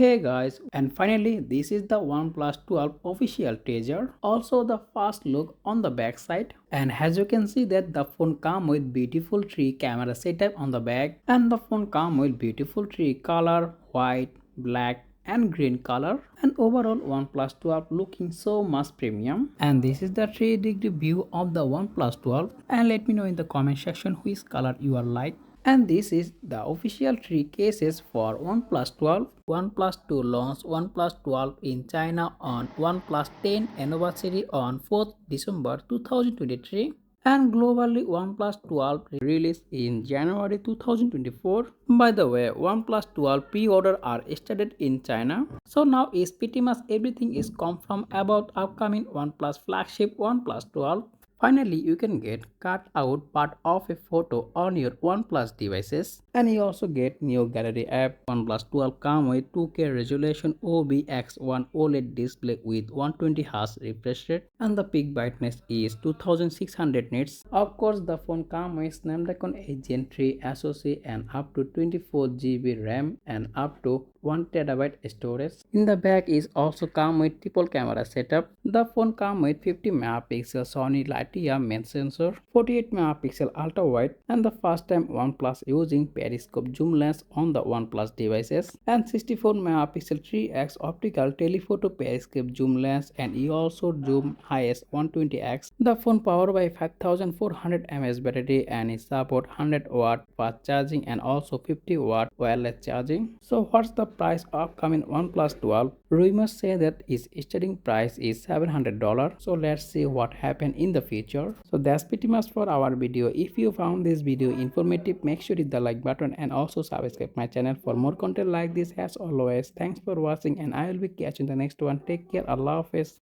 Hey guys, and finally this is the OnePlus 12 official teaser, also the first look on the back side. And as you can see that the phone come with beautiful 3 camera setup on the back, and the phone come with beautiful 3 color, white, black and green color, and overall OnePlus 12 looking so much premium. And this is the 3-degree view of the OnePlus 12, and let me know in the comment section which color you are like. And this is the official 3 cases for OnePlus 12. OnePlus 2 launched OnePlus 12 in China on OnePlus 10 anniversary on 4th December 2023. And globally OnePlus 12 released in January 2024. By the way, OnePlus 12 pre-order are started in China. So now is pretty much everything is confirmed about upcoming OnePlus flagship OnePlus 12. Finally, you can get cut out part of a photo on your OnePlus devices, and you also get new gallery app. OnePlus 12 come with 2K resolution OBX1 OLED display with 120Hz refresh rate, and the peak brightness is 2600 nits. Of course, the phone come with Snapdragon 8 Gen 3 SoC and up to 24GB RAM and up to 1TB storage. In the back is also come with triple camera setup. The phone come with 50 megapixel Sony Lite main sensor, 48 megapixel ultra wide, and the first time OnePlus using periscope zoom lens on the OnePlus devices, and 64 megapixel 3x optical telephoto periscope zoom lens, and you also zoom highest 120x. The phone powered by 5400 mAh battery and it support 100-watt fast charging and also 50-watt wireless charging. So what's the price of coming OnePlus 12? Rumors say that its starting price is $700. So let's see what happens in the future. So that's pretty much for our video. If you found this video informative, make sure to hit the like button and also subscribe my channel for more content like this. As always, thanks for watching and I will be catching the next one. Take care. Allah Hafiz.